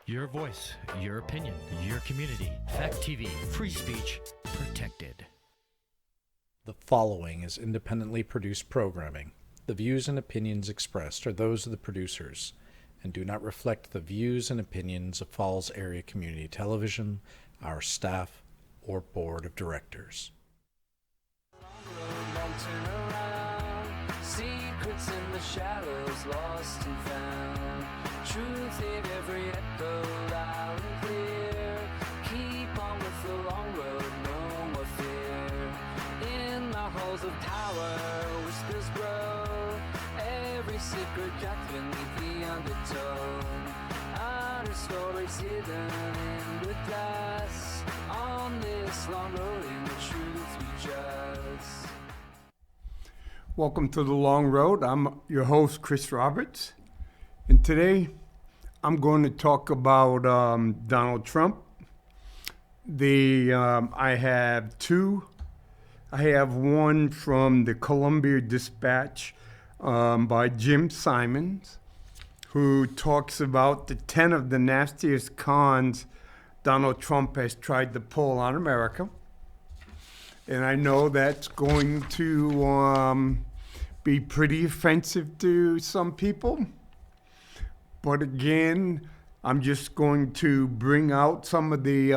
Your voice, your opinion, your community. Fact TV, free speech, protected. The following is independently produced programming. The views and opinions expressed are those of the producers and do not reflect the views and opinions of Falls Area Community Television, our staff, or board of directors. Secrets in the shadows, lost and found. Truth in every echo, loud and clear. Keep on with the long road, no more fear. In the halls of power, whispers grow. Every secret cracked beneath the undertone. Honor stories hidden in the glass. On this long road, in the truth we trust. Welcome to The Long Road. I'm your host, Chris Roberts. And today, I'm going to talk about Donald Trump. I have two. I have one from the Columbia Dispatch by Jim Simons, who talks about the 10 of the nastiest cons Donald Trump has tried to pull on America. And I know that's going to be pretty offensive to some people. But again, I'm just going to bring out some of the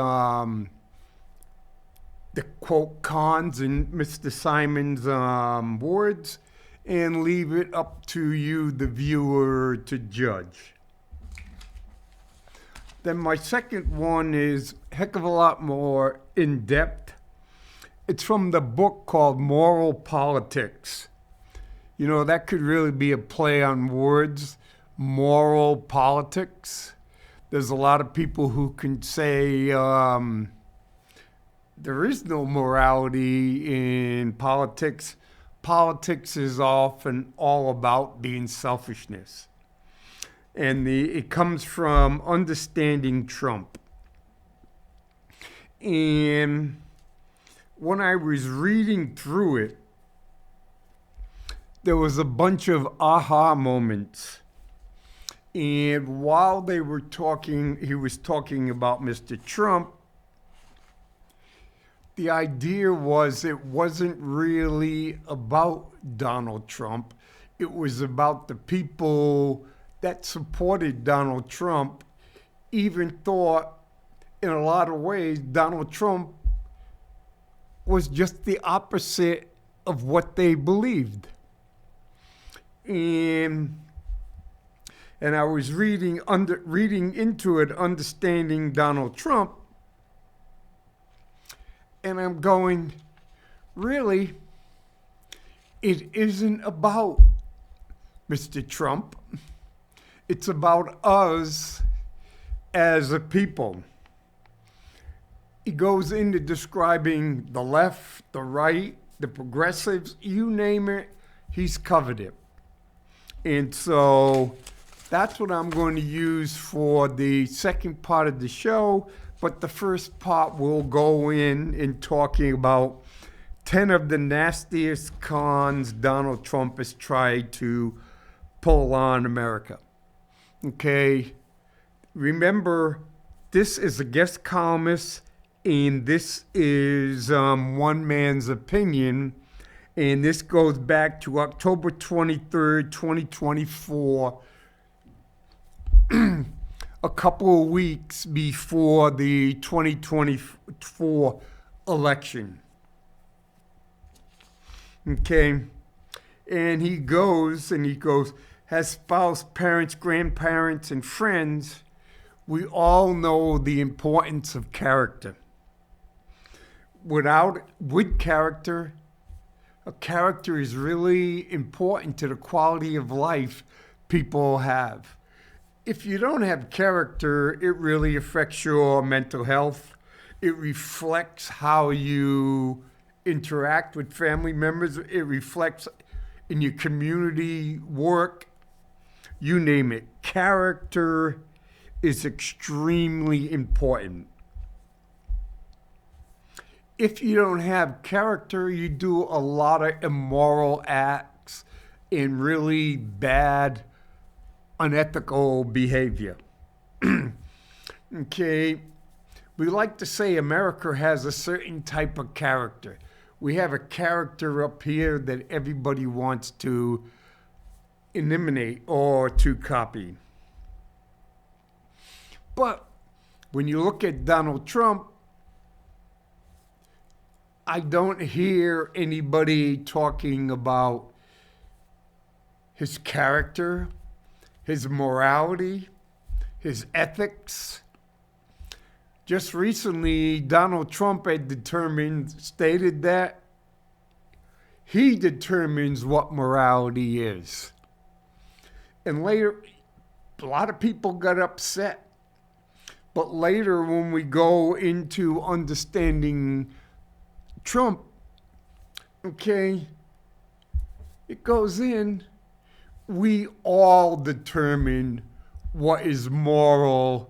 quote cons in Mr. Simon's words and leave it up to you, the viewer, to judge. Then my second one is a heck of a lot more in-depth. It's from the book called Moral Politics. You know, that could really be a play on words, moral politics. There's a lot of people who can say there is no morality in politics. Politics is often all about being selfishness. And it comes from understanding Trump. And when I was reading through it, there was a bunch of aha moments. And while he was talking about Mr. Trump, the idea was it wasn't really about Donald Trump. It was about the people that supported Donald Trump, even thought in a lot of ways Donald Trump was just the opposite of what they believed. And I was reading into it, understanding Donald Trump, and I'm going, really, it isn't about Mr. Trump. It's about us as a people. He goes into describing the left, the right, the progressives, you name it, he's covered it. And so that's what I'm going to use for the second part of the show. But the first part will go in talking about 10 of the nastiest cons Donald Trump has tried to pull on America. Okay, remember, this is a guest columnist, and this is one man's opinion. And this goes back to October 23rd, 2024, a couple of weeks before the 2024 election. Okay, and he goes, has spouse, parents, grandparents, and friends, we all know the importance of character. With character, a character is really important to the quality of life people have. If you don't have character, it really affects your mental health. It reflects how you interact with family members. It reflects in your community, work, you name it. Character is extremely important. If you don't have character, you do a lot of immoral acts and really bad, unethical behavior. Okay, we like to say America has a certain type of character. We have a character up here that everybody wants to eliminate or to copy. But when you look at Donald Trump, I don't hear anybody talking about his character, his morality, his ethics. Just recently, Donald Trump had stated that he determines what morality is. And later, a lot of people got upset. But later, when we go into understanding Trump, okay, it goes in, we all determine what is moral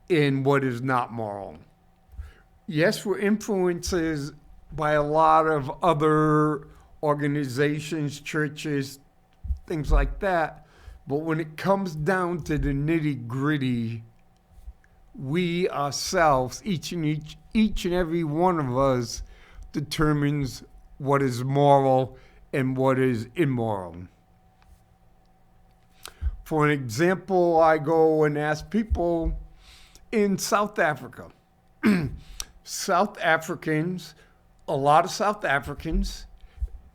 and what is not moral. Yes, we're influenced by a lot of other organizations, churches, things like that. But when it comes down to the nitty-gritty, we ourselves, each and every one of us, determines what is moral and what is immoral. For an example, I go and ask people in South Africa. South Africans, a lot of South Africans,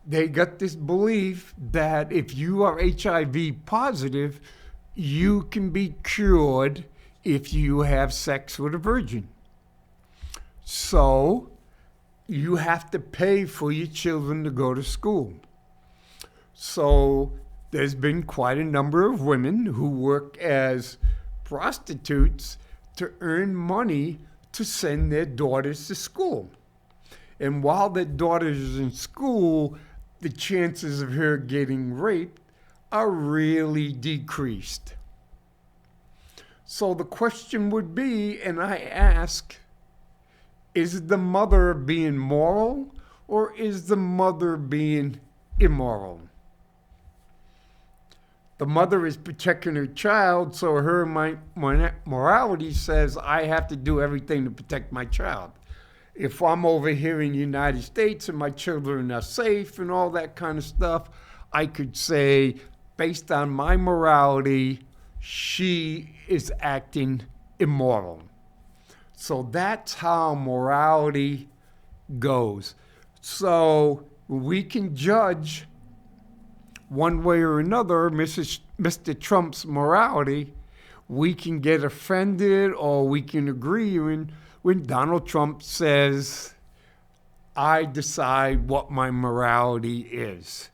they got this belief that if you are HIV positive, you can be cured if you have sex with a virgin. So you have to pay for your children to go to school. So there's been quite a number of women who work as prostitutes to earn money to send their daughters to school. And while their daughter is in school, the chances of her getting raped are really decreased. So the question would be, and I ask, is the mother being moral or is the mother being immoral? The mother is protecting her child, so her morality says, I have to do everything to protect my child. If I'm over here in the United States and my children are safe and all that kind of stuff, I could say, based on my morality, she is acting immoral. So that's how morality goes. So we can judge one way or another Mr. Trump's morality. We can get offended or we can agree when Donald Trump says, I decide what my morality is.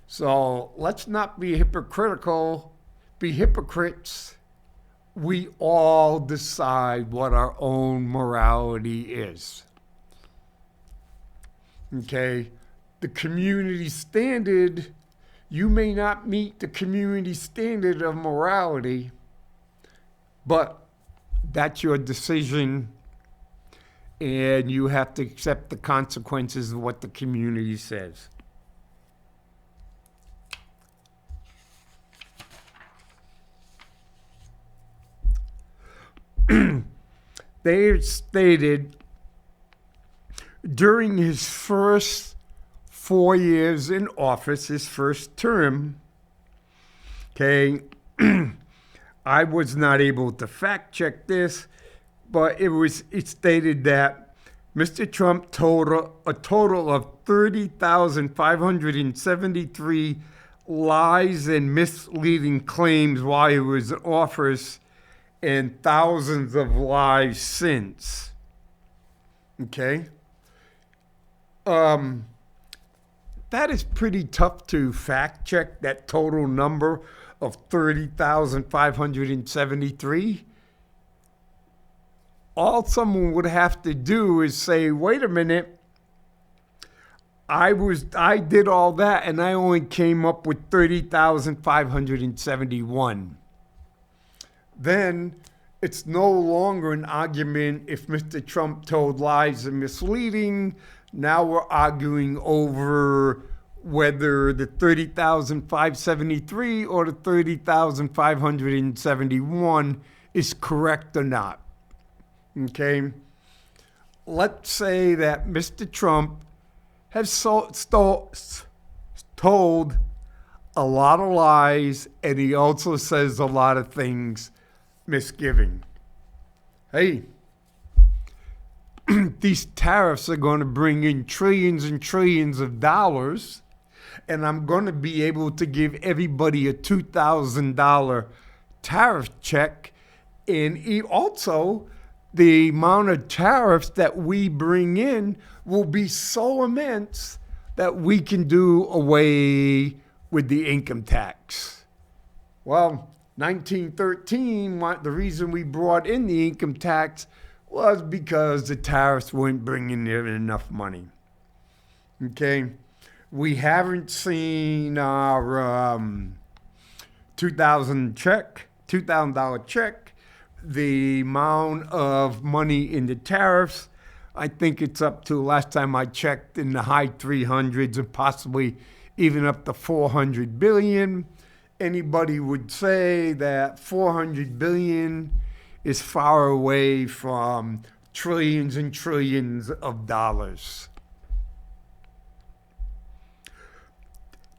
So let's not be hypocritical, be hypocrites. We all decide what our own morality is. Okay? The community standard, you may not meet the community standard of morality, but that's your decision, and you have to accept the consequences of what the community says. They stated during his first 4 years in office, his first term, okay, I was not able to fact check this, but it stated that Mr. Trump told a total of 30,573 lies and misleading claims while he was in office, and thousands of lies since. Okay? That is pretty tough to fact check, that total number of 30,573. All someone would have to do is say, wait a minute, I did all that and I only came up with 30,571. Then it's no longer an argument if Mr. Trump told lies and misleading. Now we're arguing over whether the 30,573 or the 30,571 is correct or not. Okay? Let's say that Mr. Trump has told a lot of lies, and he also says a lot of things misgiving. Hey, these tariffs are going to bring in trillions and trillions of dollars, and I'm going to be able to give everybody a $2,000 tariff check. And also, the amount of tariffs that we bring in will be so immense that we can do away with the income tax. Well, 1913, the reason we brought in the income tax was because the tariffs weren't bringing in enough money. Okay? We haven't seen our $2,000 check. The amount of money in the tariffs, I think it's up to, last time I checked, in the high 300s and possibly even up to 400 billion. Anybody would say that 400 billion is far away from trillions and trillions of dollars.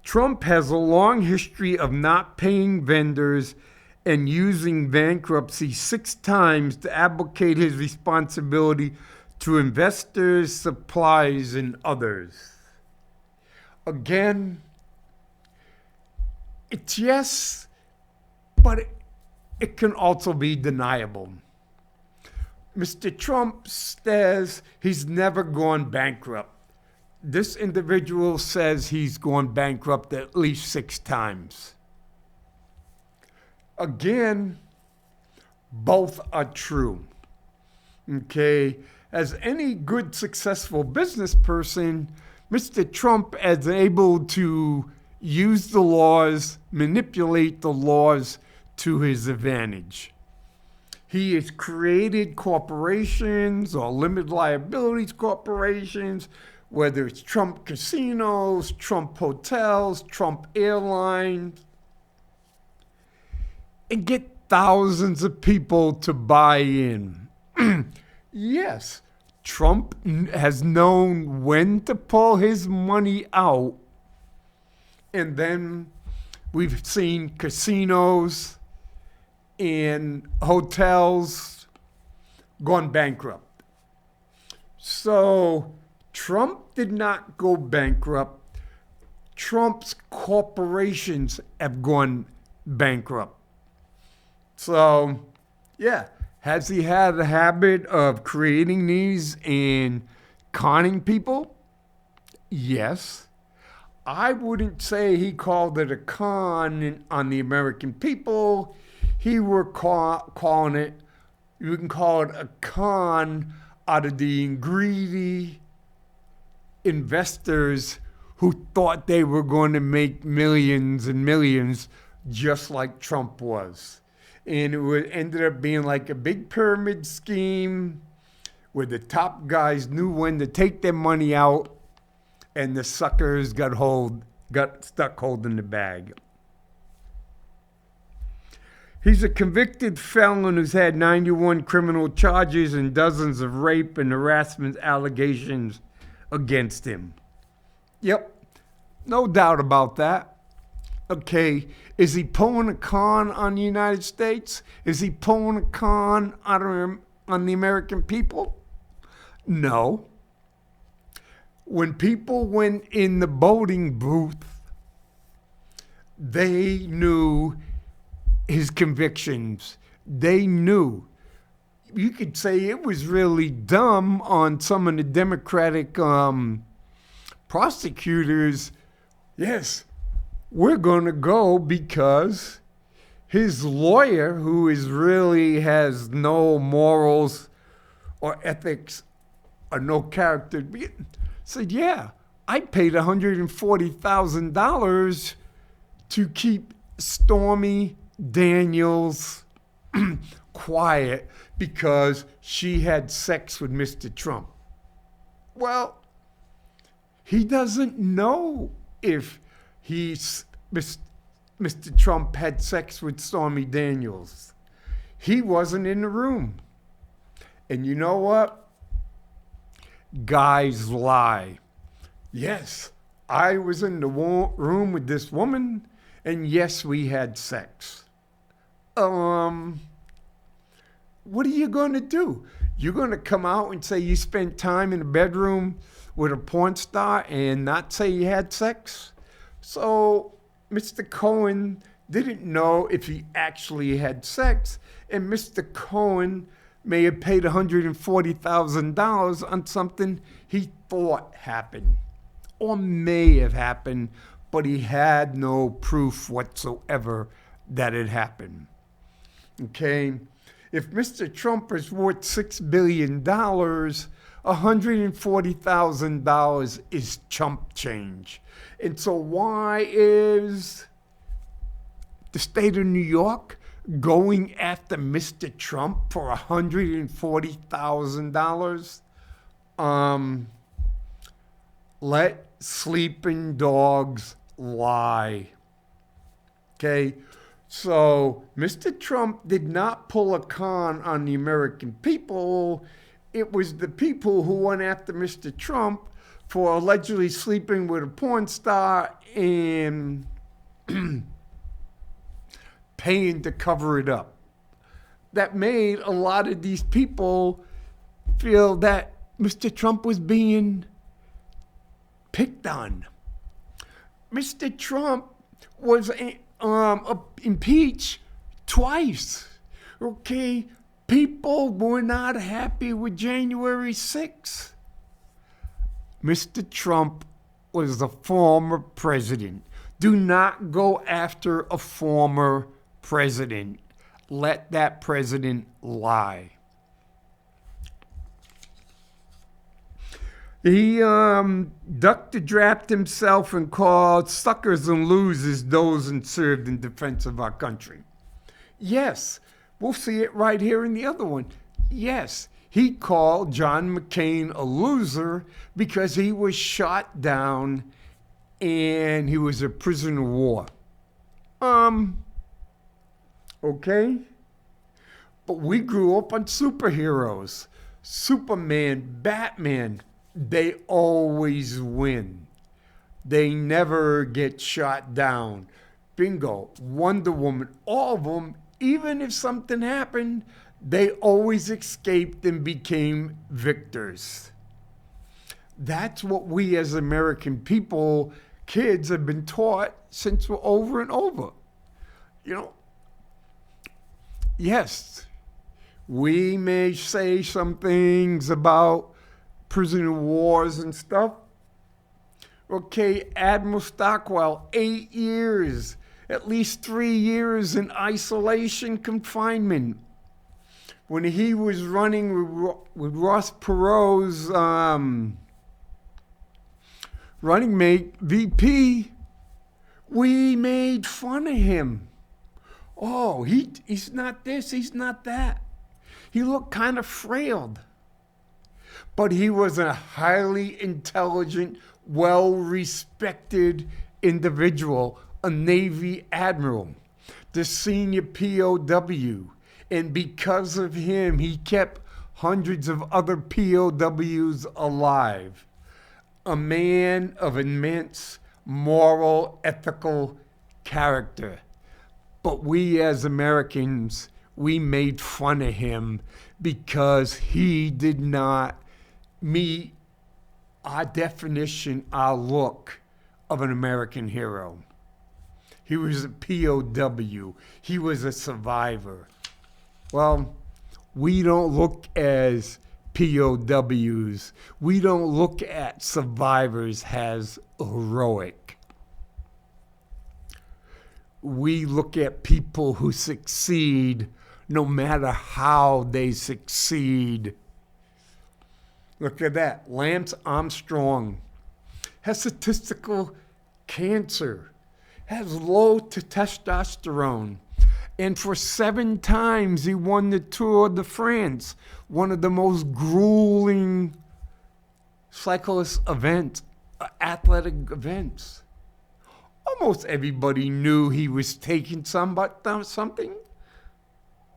Trump has a long history of not paying vendors and using bankruptcy 6 times to abdicate his responsibility to investors, suppliers, and others. Again, it's yes, but it can also be deniable. Mr. Trump says he's never gone bankrupt. This individual says he's gone bankrupt at least 6 times. Again, both are true. Okay, as any good, successful business person, Mr. Trump is able to use the laws, manipulate the laws to his advantage. He has created corporations or limited liabilities corporations, whether it's Trump casinos, Trump hotels, Trump airlines, and get thousands of people to buy in. Yes, Trump has known when to pull his money out, and then we've seen casinos and hotels gone bankrupt. So Trump did not go bankrupt. Trump's corporations have gone bankrupt. So, yeah, has he had a habit of creating these and conning people? Yes. I wouldn't say he called it a con on the American people. He were calling it, you can call it a con out of the greedy investors who thought they were going to make millions and millions just like Trump was. And it ended up being like a big pyramid scheme where the top guys knew when to take their money out and the suckers got stuck holding the bag. He's a convicted felon who's had 91 criminal charges and dozens of rape and harassment allegations against him. Yep, no doubt about that. Okay, is he pulling a con on the United States? Is he pulling a con on the American people? No. When people went in the voting booth, they knew his convictions. They knew. You could say it was really dumb on some of the Democratic prosecutors. Yes, we're going to go because his lawyer, who really has no morals or ethics or no character, said, yeah, I paid $140,000 to keep Stormy Daniels quiet because she had sex with Mr. Trump. Well, he doesn't know if Mr. Trump had sex with Stormy Daniels. He wasn't in the room. And you know what? Guys lie. Yes, I was in the room with this woman, and yes, we had sex. What are you going to do? You're going to come out and say you spent time in the bedroom with a porn star and not say you had sex? So Mr. Cohen didn't know if he actually had sex, and Mr. Cohen may have paid $140,000 on something he thought happened or may have happened, but he had no proof whatsoever that it happened. Okay? If Mr. Trump is worth $6 billion, $140,000 is chump change. And so why is the state of New York going after Mr. Trump for $140,000? Let sleeping dogs lie. Okay? So Mr. Trump did not pull a con on the American people. It was the people who went after Mr. Trump for allegedly sleeping with a porn star and paying to cover it up. That made a lot of these people feel that Mr. Trump was being picked on. Mr. Trump was impeached twice. Okay, people were not happy with January 6th. Mr. Trump was the former president. Do not go after a former president. Let that president lie. He ducked the draft himself and called suckers and losers those and served in defense of our country. Yes, we'll see it right here in the other one. Yes, he called John McCain a loser because he was shot down and he was a prisoner of war. Okay? But we grew up on superheroes. Superman, Batman, they always win. They never get shot down. Bingo, Wonder Woman, all of them, even if something happened, they always escaped and became victors. That's what we as American people, kids, have been taught since we're over and over. You know, yes, we may say some things about prisoner wars and stuff. Okay, Admiral Stockwell, 8 years, at least 3 years in isolation confinement. When he was running with Ross Perot's running mate, VP, we made fun of him. Oh, he's not this, he's not that. He looked kind of frail. But he was a highly intelligent, well-respected individual, a Navy admiral, the senior POW. And because of him, he kept hundreds of other POWs alive. A man of immense moral, ethical character. But we as Americans, we made fun of him because he did not meet our definition, our look of an American hero. He was a POW. He was a survivor. Well, we don't look as POWs. We don't look at survivors as heroic. We look at people who succeed no matter how they succeed. Look at that. Lance Armstrong has statistical cancer, has low testosterone, and for 7 times he won the Tour de France, one of the most grueling cyclist events, athletic events. Almost everybody knew he was taking something,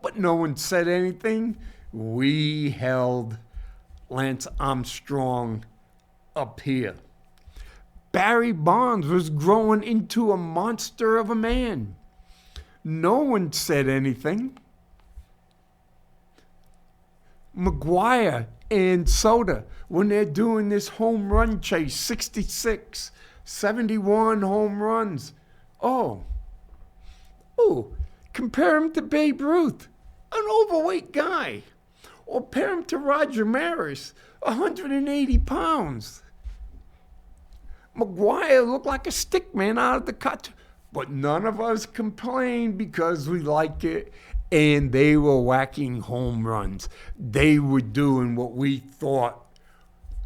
but no one said anything. we held Lance Armstrong up here. Barry Bonds was growing into a monster of a man. No one said anything. McGuire and Soto, when they're doing this home run chase, 66, 71 home runs. Oh, compare him to Babe Ruth, an overweight guy. Or compare him to Roger Maris, 180 pounds. McGuire looked like a stick man out of the cut. But none of us complained because we like it. And they were whacking home runs. They were doing what we thought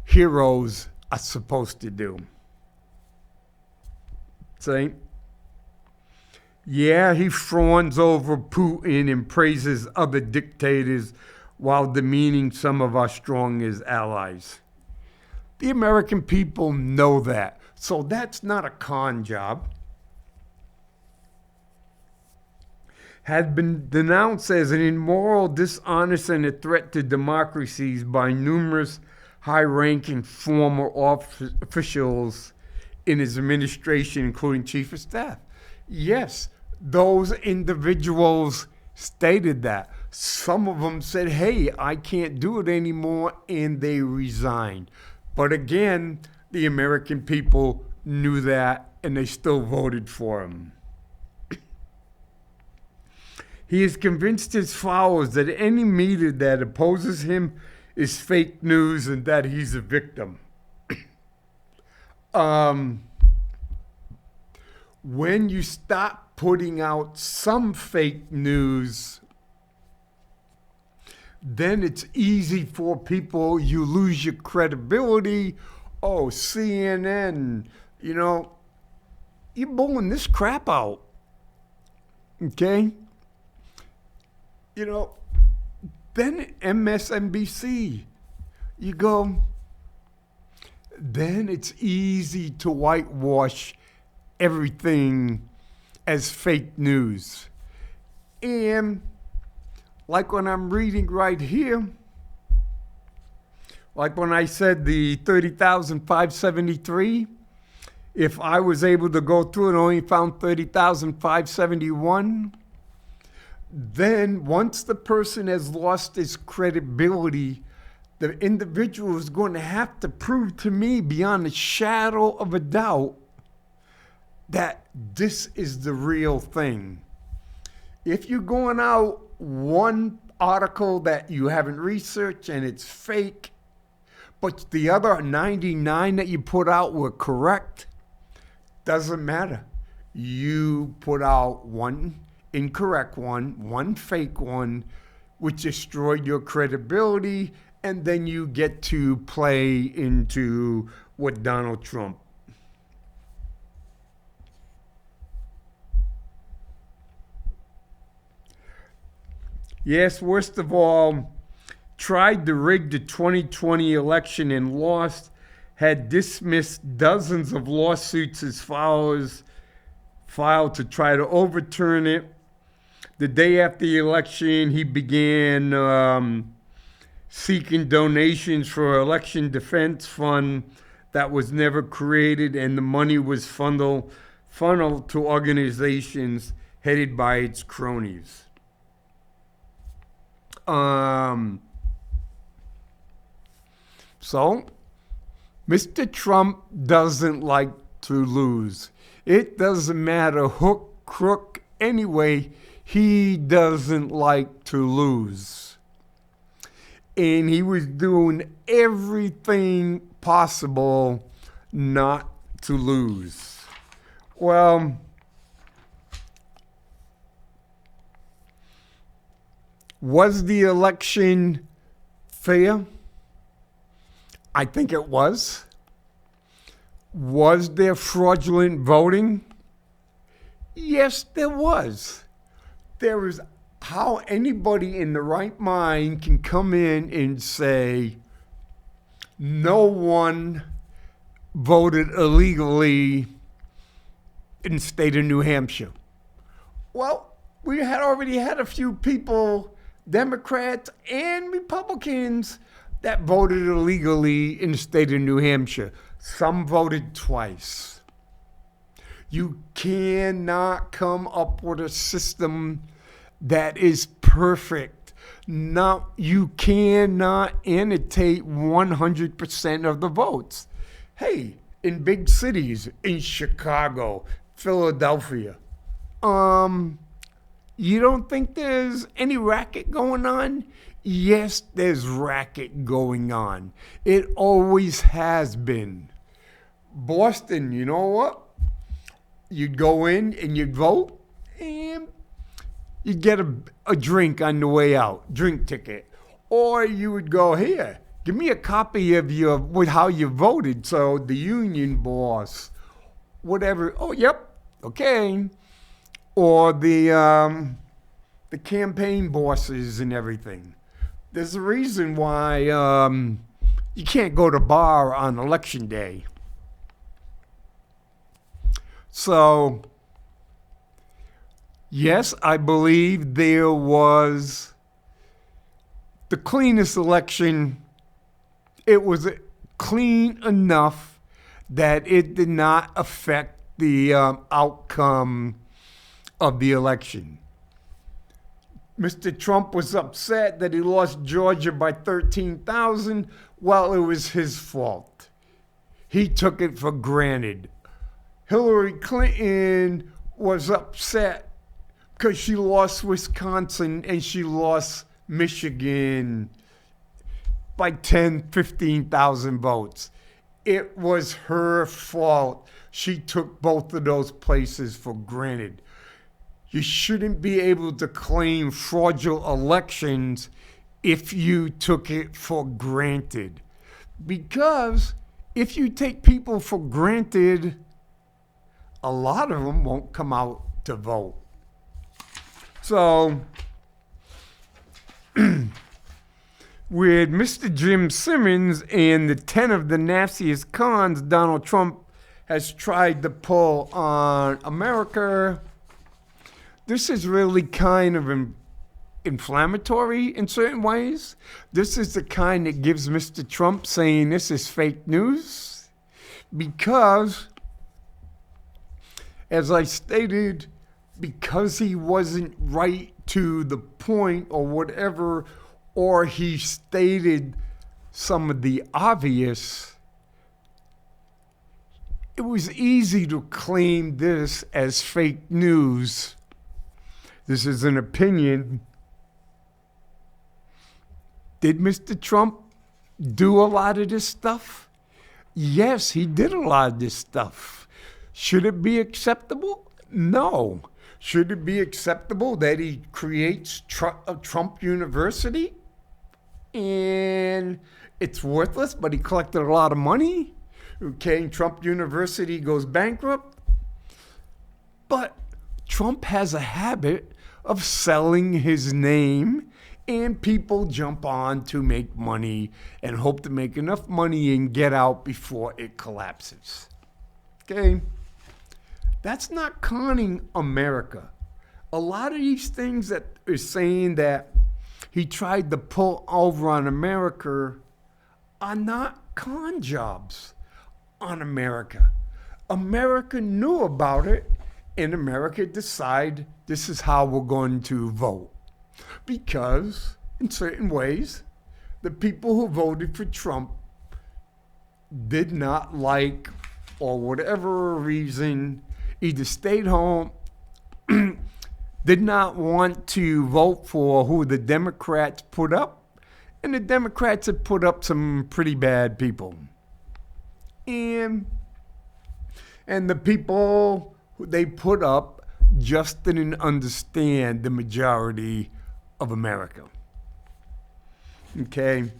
heroes are supposed to do. See? Yeah, he fawns over Putin and praises other dictators while demeaning some of our strongest allies. The American people know that. So that's not a con job. Had been denounced as an immoral, dishonest, and a threat to democracies by numerous high-ranking former officials in his administration, including Chief of Staff. Yes, those individuals stated that. Some of them said, hey, I can't do it anymore, and they resigned. But again, the American people knew that, and they still voted for him. He has convinced his followers that any media that opposes him is fake news and that he's a victim. When you stop putting out some fake news, then it's easy for people, you lose your credibility. Oh, CNN, you're pulling this crap out. Okay? Then MSNBC, you go, then it's easy to whitewash everything as fake news. And like when I'm reading right here, like when I said the 30,573, if I was able to go through and only found 30,571, then once the person has lost his credibility, the individual is going to have to prove to me beyond a shadow of a doubt that this is the real thing. If you're going out one article that you haven't researched and it's fake, but the other 99 that you put out were correct, doesn't matter. You put out one incorrect one fake one, which destroyed your credibility, and then you get to play into what Donald Trump. Yes, worst of all, tried to rig the 2020 election and lost, had dismissed dozens of lawsuits his followers filed to try to overturn it. The day after the election, he began seeking donations for an election defense fund that was never created, and the money was funneled to organizations headed by its cronies. So, Mr. Trump doesn't like to lose. It doesn't matter hook, crook, anyway, he doesn't like to lose. And he was doing everything possible not to lose. Well, was the election fair? I think it was. Was there fraudulent voting? Yes, there was. There is how anybody in the right mind can come in and say, no one voted illegally in the state of New Hampshire. Well, we had already had a few people Democrats and Republicans that voted illegally in the state of New Hampshire. Some voted twice. You cannot come up with a system that is perfect. No, you cannot annotate 100% of the votes. Hey, in big cities, in Chicago, Philadelphia, you don't think there's any racket going on? Yes, there's racket going on. It always has been. Boston, you know what? You'd go in and you'd vote, and you'd get a drink on the way out, drink ticket. Or you would go, here, give me a copy of with how you voted. So the union boss, whatever, oh, yep, okay. Or the campaign bosses and everything. There's a reason why you can't go to bar on election day. So, yes, I believe there was the cleanest election. It was clean enough that it did not affect the outcome of the election. Mr. Trump was upset that he lost Georgia by 13,000. Well, it was his fault. He took it for granted. Hillary Clinton was upset because she lost Wisconsin and she lost Michigan by 10, 15,000 votes. It was her fault. She took both of those places for granted. You shouldn't be able to claim fraudulent elections if you took it for granted. Because if you take people for granted, a lot of them won't come out to vote. So, with Mr. Jim Simmons and the 10 of the nastiest cons Donald Trump has tried to pull on America, this is really kind of inflammatory in certain ways. This is the kind that gives Mr. Trump saying this is fake news because, as I stated, because he wasn't right to the point or whatever, or he stated some of the obvious, it was easy to claim this as fake news. This is an opinion. Did Mr. Trump do a lot of this stuff? Yes, he did a lot of this stuff. Should it be acceptable? No. Should it be acceptable that he creates a Trump University and it's worthless, but he collected a lot of money? Okay, Trump University goes bankrupt. But Trump has a habit of selling his name, and people jump on to make money and hope to make enough money and get out before it collapses. Okay? That's not conning America. A lot of these things that are saying that he tried to pull over on America are not con jobs on America. America knew about it, and America decided this is how we're going to vote. Because, in certain ways, the people who voted for Trump did not like, or whatever reason, either stayed home, did not want to vote for who the Democrats put up, and the Democrats had put up some pretty bad people. And the people who they put up just didn't understand the majority of America. Okay?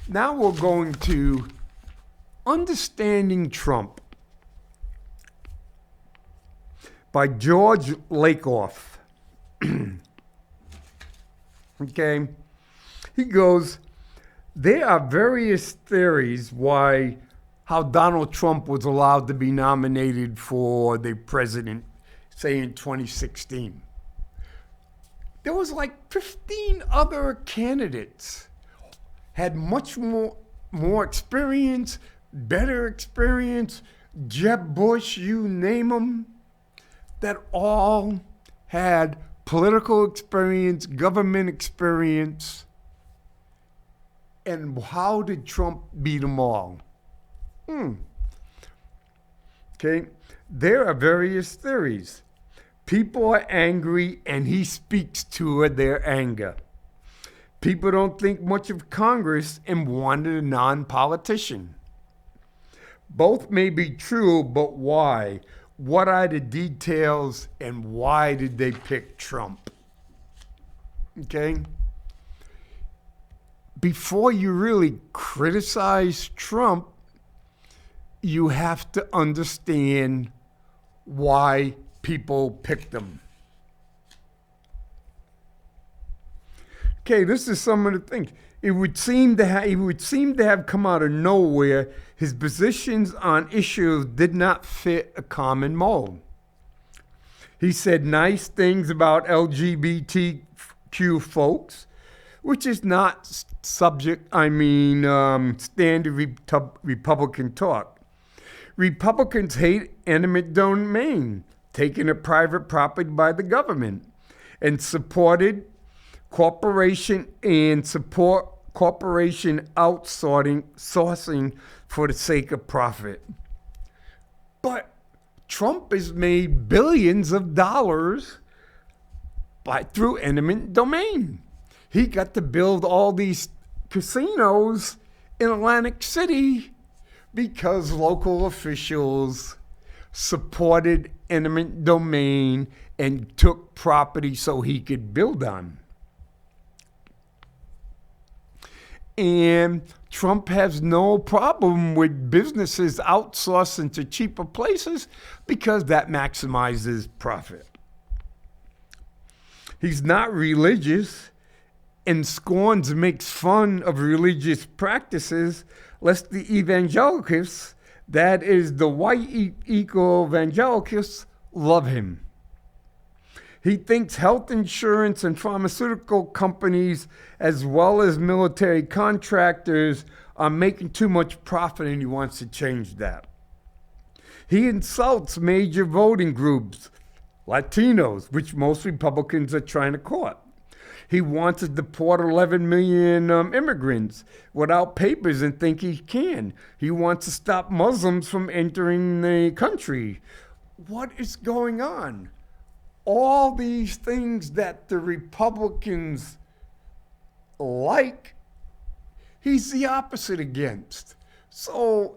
Now we're going to Understanding Trump by George Lakoff. Okay? He goes, there are various theories how Donald Trump was allowed to be nominated for the president, say in 2016. There was like 15 other candidates had much more experience, better experience, Jeb Bush, you name them, that all had political experience, government experience. And how did Trump beat them all? Okay, there are various theories. People are angry and he speaks to their anger. People don't think much of Congress and wanted a non-politician. Both may be true, but why? What are the details and why did they pick Trump? Okay? Before you really criticize Trump, you have to understand why people picked him. Okay, this is some of the things. It would seem to have come out of nowhere. His positions on issues did not fit a common mold. He said nice things about LGBTQ folks, which is not standard Republican talk. Republicans hate eminent domain, taking a private property by the government, and supported corporation outsourcing for the sake of profit. But Trump has made billions of dollars through eminent domain. He got to build all these casinos in Atlantic City because local officials supported eminent domain and took property so he could build on. And Trump has no problem with businesses outsourcing to cheaper places because that maximizes profit. He's not religious and scorns and makes fun of religious practices, lest the evangelicals, that is the white evangelicals, love him. He thinks health insurance and pharmaceutical companies, as well as military contractors, are making too much profit and he wants to change that. He insults major voting groups, Latinos, which most Republicans are trying to court. He wants to deport 11 million immigrants without papers and think he can. He wants to stop Muslims from entering the country. What is going on? All these things that the Republicans like, he's the opposite against. So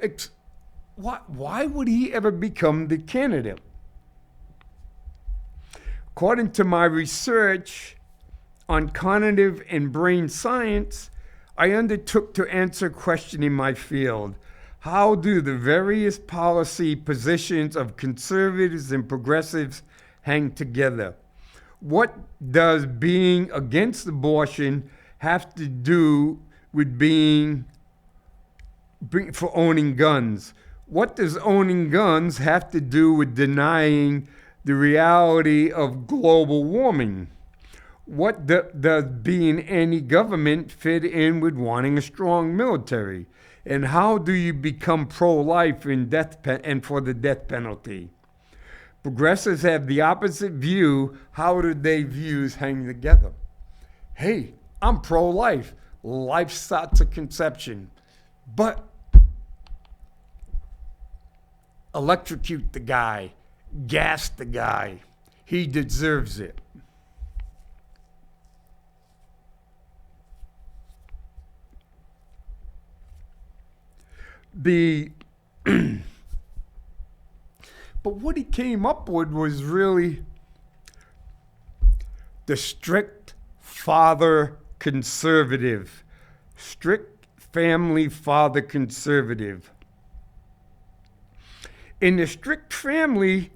why would he ever become the candidate? According to my research on cognitive and brain science, I undertook to answer a question in my field. How do the various policy positions of conservatives and progressives hang together? What does being against abortion have to do with for owning guns? What does owning guns have to do with denying the reality of global warming? What does being anti-government fit in with wanting a strong military? And how do you become pro-life and for the death penalty? Progressives have the opposite view. How do their views hang together? Hey, I'm pro-life. Life starts at conception. But electrocute the guy. Gas the guy. He deserves it. But what he came up with was really the strict father conservative, strict family father conservative. In the strict family,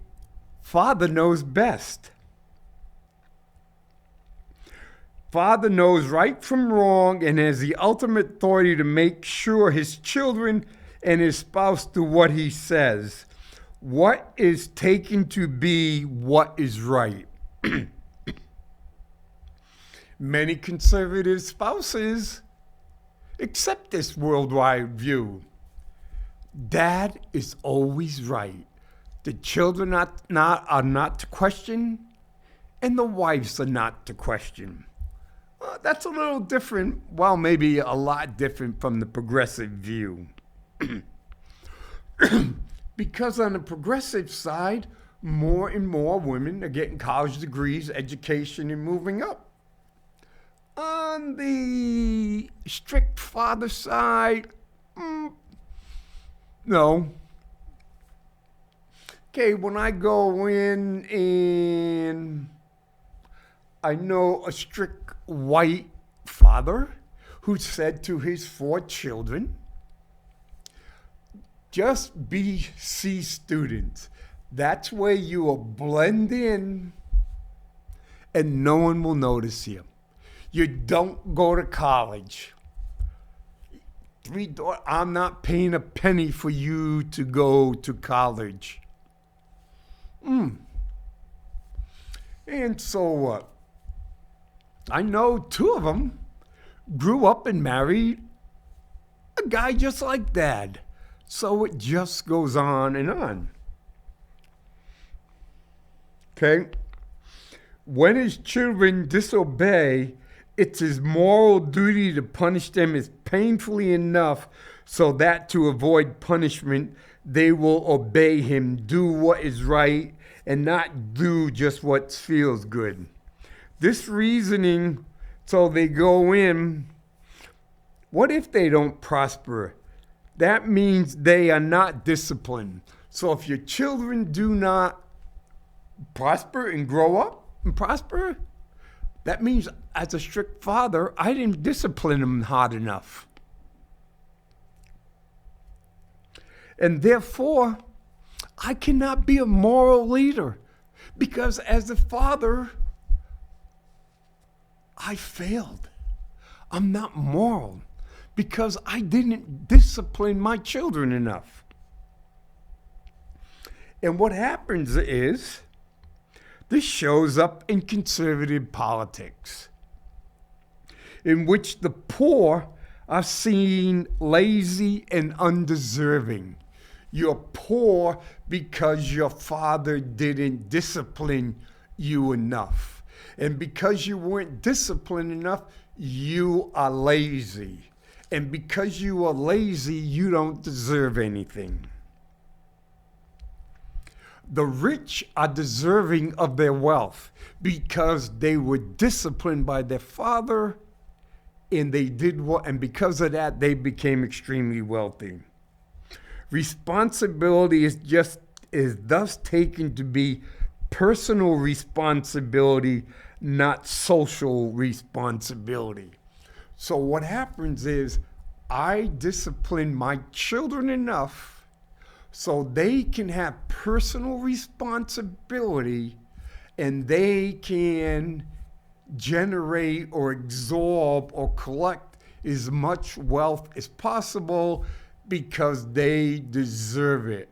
father knows best. Father knows right from wrong and has the ultimate authority to make sure his children and his spouse do what he says. What is taken to be what is right. Many conservative spouses accept this worldwide view. Dad is always right. The children are not to question, and the wives are not to question. Well, that's a little different, well, maybe a lot different from the progressive view. Because on the progressive side, more and more women are getting college degrees, education, and moving up. On the strict father side, no. Okay, when I go in and I know a strict white father who said to his 4 children, just be C students. That's where you will blend in and no one will notice you. You don't go to college. I'm not paying a penny for you to go to college. And so what? I know 2 of them grew up and married a guy just like Dad. So it just goes on and on. Okay? When his children disobey, it's his moral duty to punish them as painfully enough so that to avoid punishment, they will obey him, do what is right, and not do just what feels good. This reasoning, so they go in, what if they don't prosper? That means they are not disciplined. So if your children do not prosper and grow up and prosper, that means as a strict father, I didn't discipline them hard enough. And therefore, I cannot be a moral leader because as a father, I failed. I'm not moral because I didn't discipline my children enough. And what happens is, this shows up in conservative politics, in which the poor are seen lazy and undeserving. You're poor because your father didn't discipline you enough. And because you weren't disciplined enough, you are lazy. And because you are lazy, you don't deserve anything. The rich are deserving of their wealth because they were disciplined by their father and they did what, and because of that, they became extremely wealthy. Responsibility is thus taken to be personal responsibility, not social responsibility. So what happens is I discipline my children enough so they can have personal responsibility and they can generate or absorb or collect as much wealth as possible because they deserve it.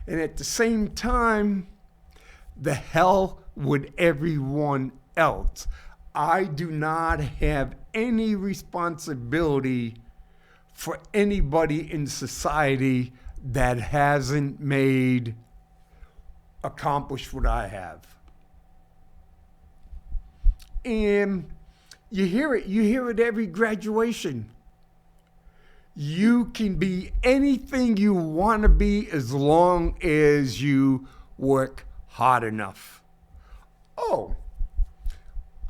And at the same time, the hell with everyone else. I do not have any responsibility for anybody in society that hasn't accomplished what I have. And you hear it every graduation. You can be anything you want to be as long as you work hard enough. Oh,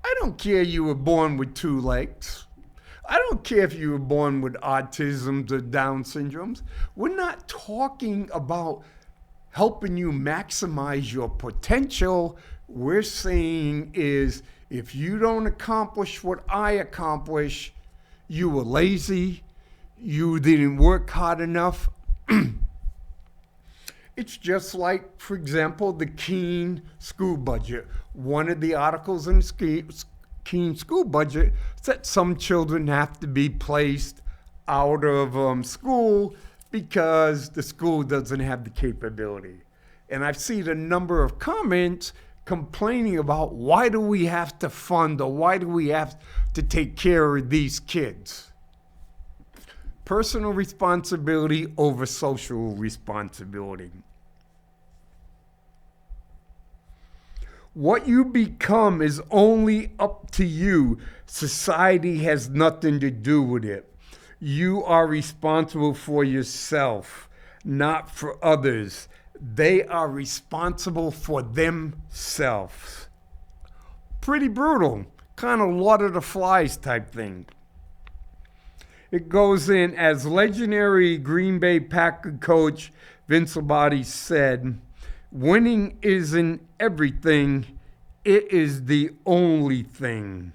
I don't care you were born with 2 legs. I don't care if you were born with autism or Down syndromes. We're not talking about helping you maximize your potential. We're saying is if you don't accomplish what I accomplish, you were lazy, you didn't work hard enough. It's just like, for example, the Keene school budget. One of the articles in the Keene school budget said some children have to be placed out of school because the school doesn't have the capability. And I've seen a number of comments complaining about why do we have to fund or why do we have to take care of these kids. Personal responsibility over social responsibility. What you become is only up to you. Society has nothing to do with it. You are responsible for yourself, not for others. They are responsible for themselves. Pretty brutal, kind of Lord of the Flies type thing. It goes in, as legendary Green Bay Packer coach Vince Lombardi said, winning isn't everything, it is the only thing.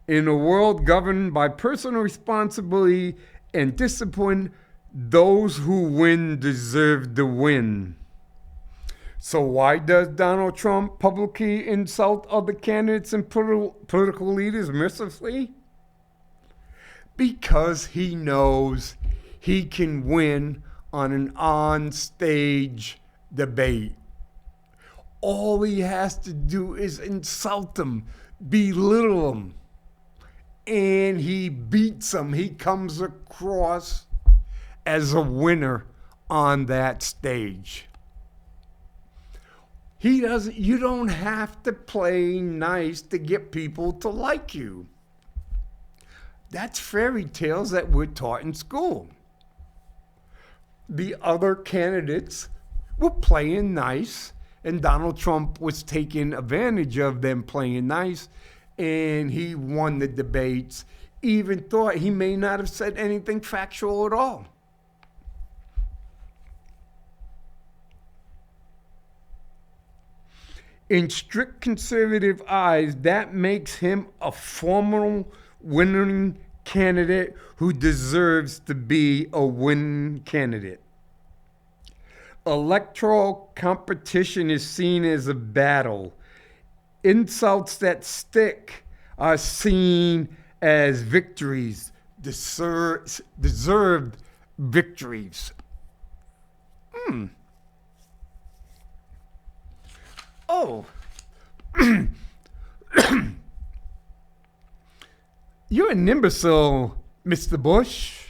In a world governed by personal responsibility and discipline, those who win deserve to win. So why does Donald Trump publicly insult other candidates and political leaders mercilessly? Because he knows he can win on an on-stage debate. All he has to do is insult them, belittle them, and he beats them. He comes across as a winner on that stage. You don't have to play nice to get people to like you. That's fairy tales that we're taught in school. The other candidates were playing nice, and Donald Trump was taking advantage of them playing nice, and he won the debates, even thought he may not have said anything factual at all. In strict conservative eyes, that makes him a formidable winning candidate who deserves to be a winning candidate. Electoral competition is seen as a battle. Insults that stick are seen as victories, deserved victories. Oh. You're an imbecile, Mr. Bush.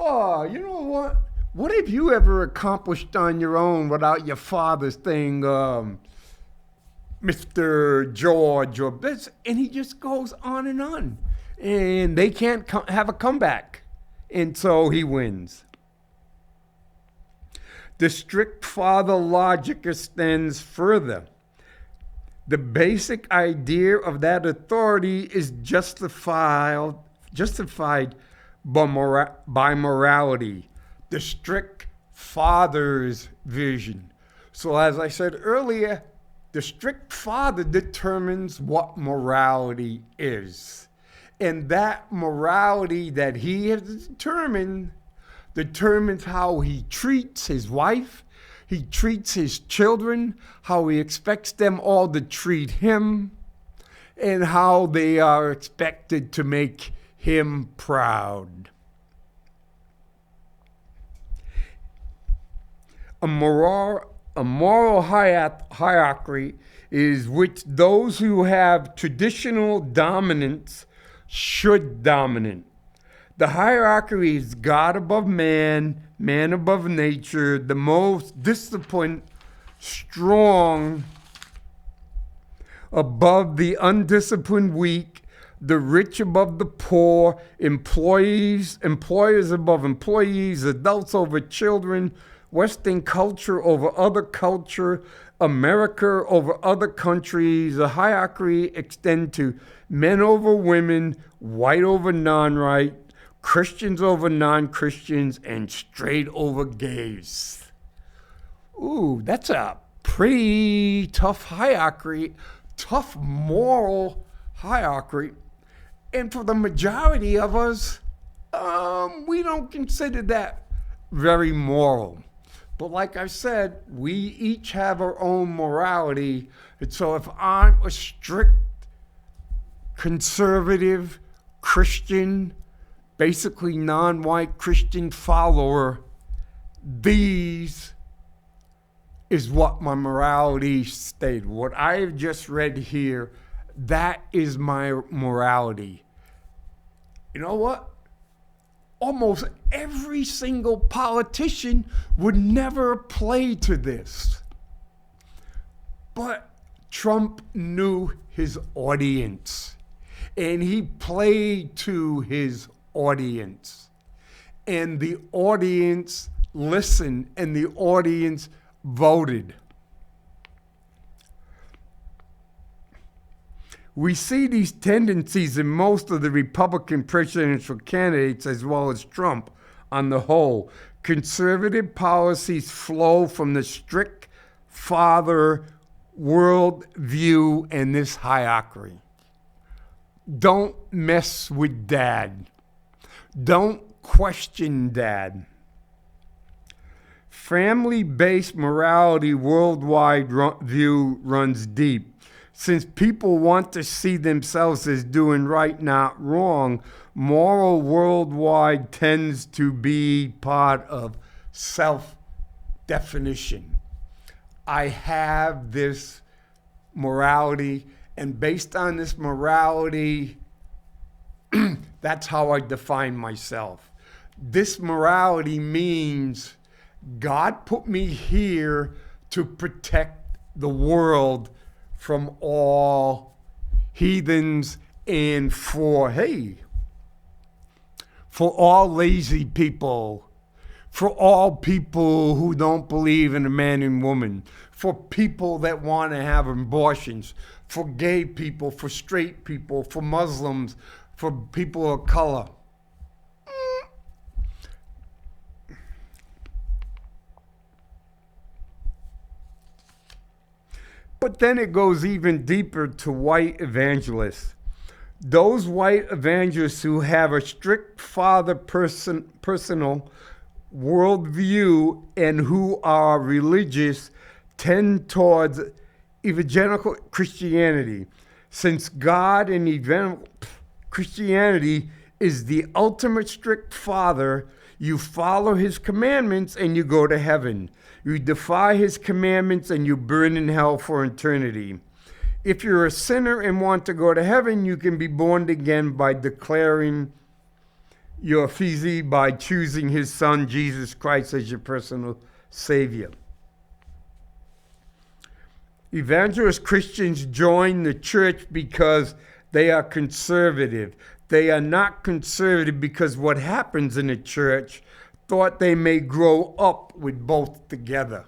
Oh, you know what? What have you ever accomplished on your own without your father's thing, Mr. George or this? And he just goes on. And they can't have a comeback. And so he wins. The strict father logic extends further. The basic idea of that authority is justified by morality, the strict father's vision. So as I said earlier, the strict father determines what morality is. And that morality that he has determines how he treats his wife, he treats his children, how he expects them all to treat him, and how they are expected to make him proud. A moral hierarchy is which those who have traditional dominance should dominate. The hierarchy is God above man, man above nature, the most disciplined, strong above the undisciplined weak, the rich above the poor, employers above employees, adults over children, Western culture over other culture, America over other countries. The hierarchy extends to men over women, white over non-white, Christians over non-Christians, and straight over gays. Ooh, that's a pretty tough hierarchy, tough moral hierarchy. And for the majority of us, we don't consider that very moral. But like I said, we each have our own morality. And so if I'm a strict conservative Christian, basically non-white Christian follower, these is what my morality stated. What I have just read here, that is my morality. You know what? Almost every single politician would never play to this. But Trump knew his audience, and he played to his audience. And the audience listened, and the audience voted. We see these tendencies in most of the Republican presidential candidates as well as Trump on the whole. Conservative policies flow from the strict father world view and this hierarchy. Don't mess with dad. Don't question dad. Family-based morality worldwide view runs deep. Since people want to see themselves as doing right, not wrong, moral worldwide tends to be part of self-definition. I have this morality, and based on this morality, that's how I define myself. This morality means God put me here to protect the world from all heathens and for all lazy people, for all people who don't believe in a man and woman, for people that want to have abortions, for gay people, for straight people, for Muslims, for people of color. But then it goes even deeper to white evangelists. Those white evangelists who have a strict father personal worldview and who are religious tend towards evangelical Christianity. Since God and evangelical Christianity is the ultimate strict father, you follow his commandments and you go to heaven. You defy his commandments and you burn in hell for eternity. If you're a sinner and want to go to heaven, you can be born again by declaring your feces, by choosing his son, Jesus Christ, as your personal savior. Evangelist Christians join the church because they are conservative. They are not conservative because what happens in the church thought they may grow up with both together.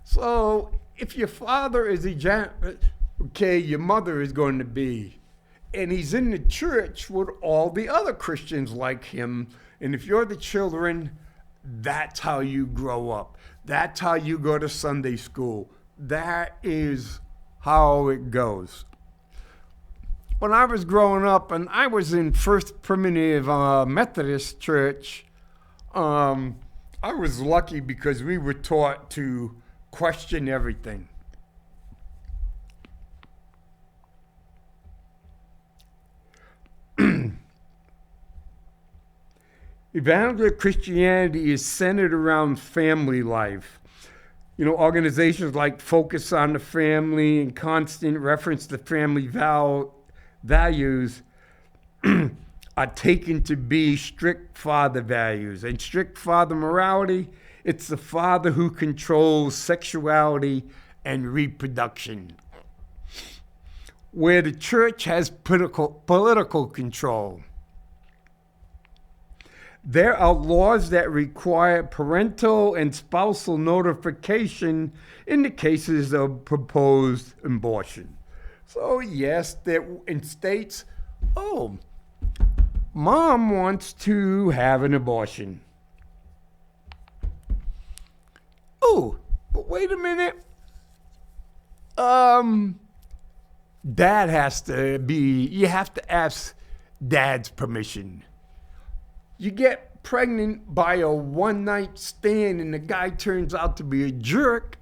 So if your father is your mother is going to be, and he's in the church with all the other Christians like him, and if you're the children, that's how you grow up. That's how you go to Sunday school. That is how it goes. When I was growing up, and I was in First Primitive Methodist Church, I was lucky because we were taught to question everything. Evangelical Christianity is centered around family life. You know, organizations like Focus on the Family and constant reference to family values are taken to be strict father values. And strict father morality, it's the father who controls sexuality and reproduction. Where the church has political control. There are laws that require parental and spousal notification in the cases of proposed abortion. So yes, there in states, mom wants to have an abortion. Oh, but wait a minute. Dad has to be, you have to ask dad's permission. You get pregnant by a one-night stand and the guy turns out to be a jerk.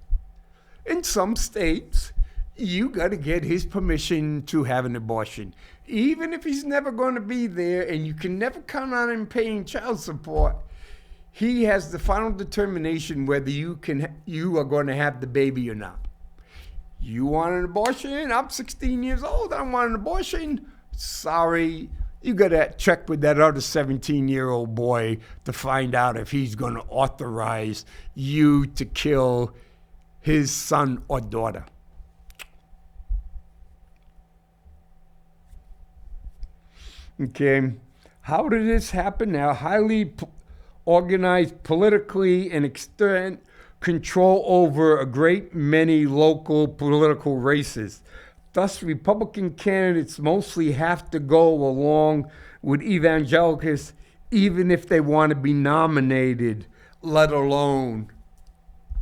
In some states, you got to get his permission to have an abortion. Even if he's never going to be there and you can never count on him paying child support, he has the final determination whether you are going to have the baby or not. You want an abortion? I'm 16 years old. I want an abortion. Sorry, you got to check with that other 17-year-old boy to find out if he's going to authorize you to kill his son or daughter. Okay, how did this happen? Now, highly organized politically and extend control over a great many local political races. Thus, Republican candidates mostly have to go along with evangelicals even if they want to be nominated, let alone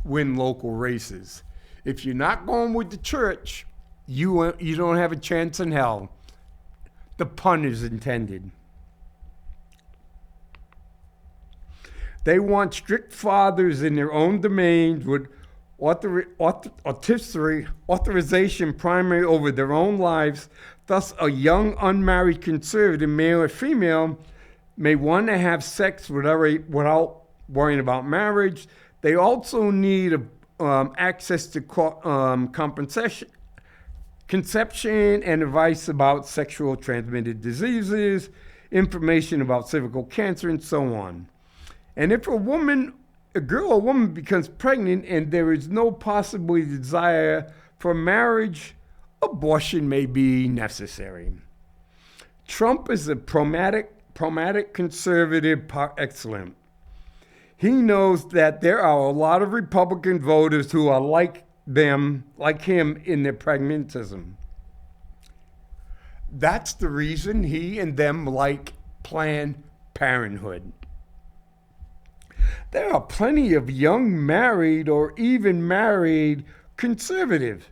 win local races. If you're not going with the church, you don't have a chance in hell. The pun is intended. They want strict fathers in their own domains with authorization primary over their own lives. Thus, a young unmarried conservative, male or female, may want to have sex without worrying about marriage. They also need access to conception and advice about sexual transmitted diseases, information about cervical cancer, and so on. And if a girl or woman becomes pregnant and there is no possible desire for marriage, abortion may be necessary. Trump is a pragmatic conservative par excellence. He knows that there are a lot of Republican voters who are like him in their pragmatism. That's the reason he and them like Planned Parenthood. There are plenty of young married or even married conservatives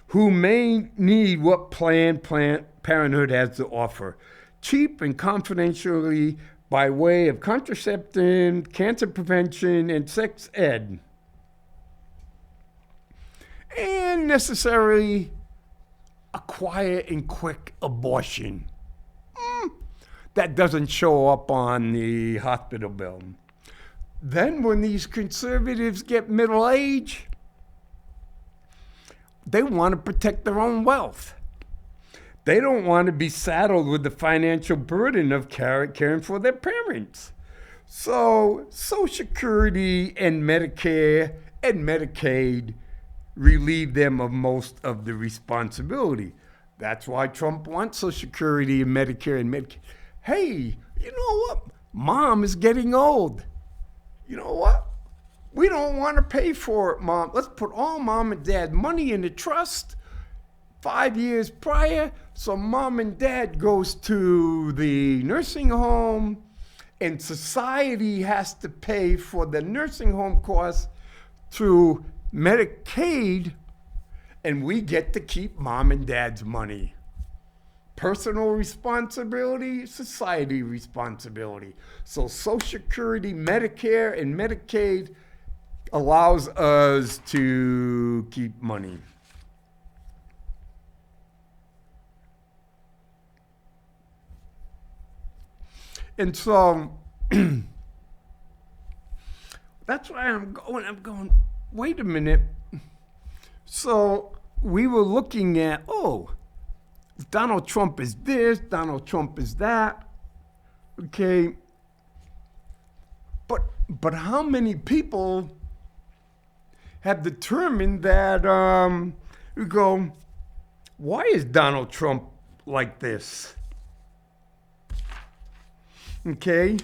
who may need what Planned Parenthood has to offer, cheap and confidentially by way of contraception, cancer prevention, and sex ed. And necessarily a quiet and quick abortion. That doesn't show up on the hospital bill. Then when these conservatives get middle age, they want to protect their own wealth. They don't want to be saddled with the financial burden of caring for their parents. So Social Security and Medicare and Medicaid relieve them of most of the responsibility. That's why Trump wants Social Security and Medicare and Medicaid. Hey, you know what? Mom is getting old. You know what? We don't want to pay for it, Mom. Let's put all Mom and Dad money in the trust 5 years prior. So Mom and Dad goes to the nursing home and society has to pay for the nursing home costs through Medicaid, and we get to keep Mom and Dad's money. Personal responsibility, society responsibility. So Social Security, Medicare, and Medicaid allows us to keep money. And so that's why I'm going, wait a minute. So we were looking at, Donald Trump is this, Donald Trump is that. Okay. But how many people have determined that we go, why is Donald Trump like this? Okay.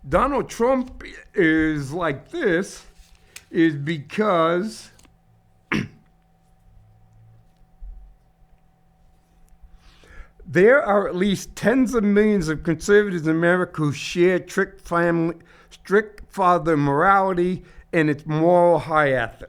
Donald Trump is like this is because there are at least tens of millions of conservatives in America who share strict father morality and its moral hierarchy.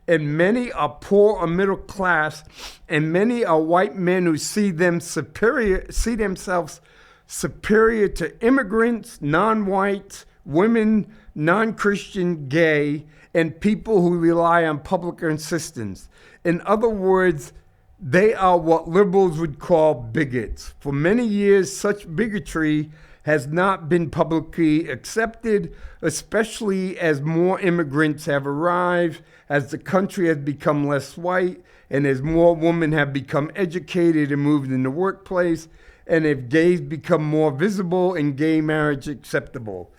And many are poor or middle class, and many are white men who see themselves superior to immigrants, non-whites, women, non-Christian, gay, and people who rely on public assistance. In other words, they are what liberals would call bigots. For many years, such bigotry has not been publicly accepted, especially as more immigrants have arrived, as the country has become less white, and as more women have become educated and moved in the workplace, and if gays become more visible and gay marriage acceptable.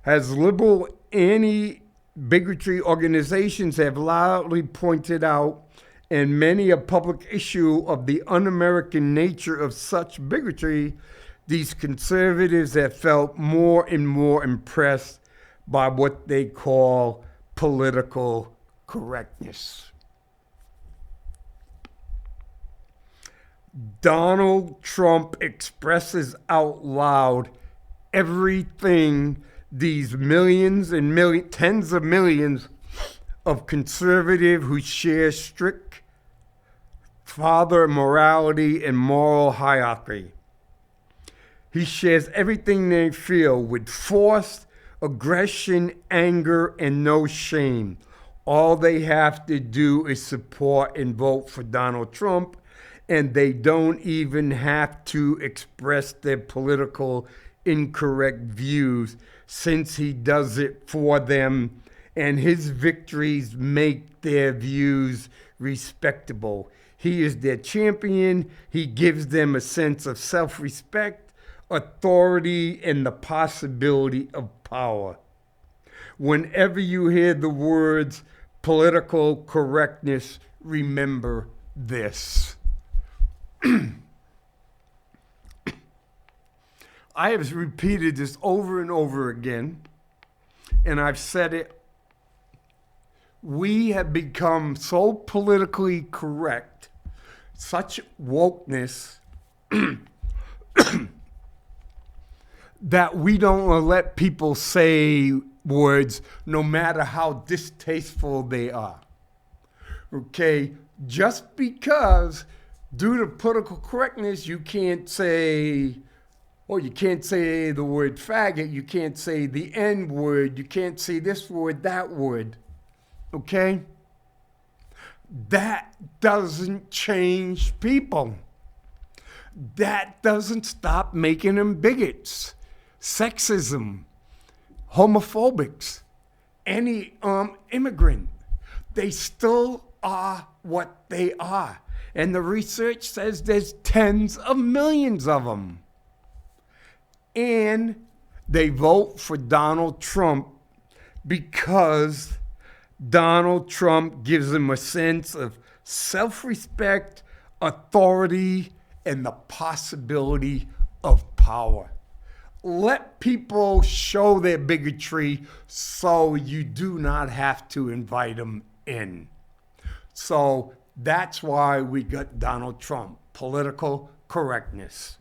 As liberal anti-bigotry organizations have loudly pointed out, and many a public issue of the un-American nature of such bigotry, these conservatives have felt more and more impressed by what they call political correctness. Donald Trump expresses out loud everything these millions and tens of millions of conservatives who share strict father morality and moral hierarchy. He shares everything they feel with force, aggression, anger, and no shame. All they have to do is support and vote for Donald Trump, and they don't even have to express their political incorrect views, since he does it for them, and his victories make their views respectable. He is their champion. He gives them a sense of self-respect, authority, and the possibility of power. Whenever you hear the words political correctness, remember this. I have repeated this over and over again, and I've said it. We have become so politically correct, such wokeness, that we don't let people say words no matter how distasteful they are. Okay? Just because due to political correctness you can't say, you can't say the word faggot, you can't say the N word, you can't say this word, that word. Okay? That doesn't change people. That doesn't stop making them bigots, sexism, homophobics, any immigrant. They still are what they are. And the research says there's tens of millions of them. And they vote for Donald Trump because Donald Trump gives them a sense of self-respect, authority, and the possibility of power. Let people show their bigotry so you do not have to invite them in. So that's why we got Donald Trump, political correctness.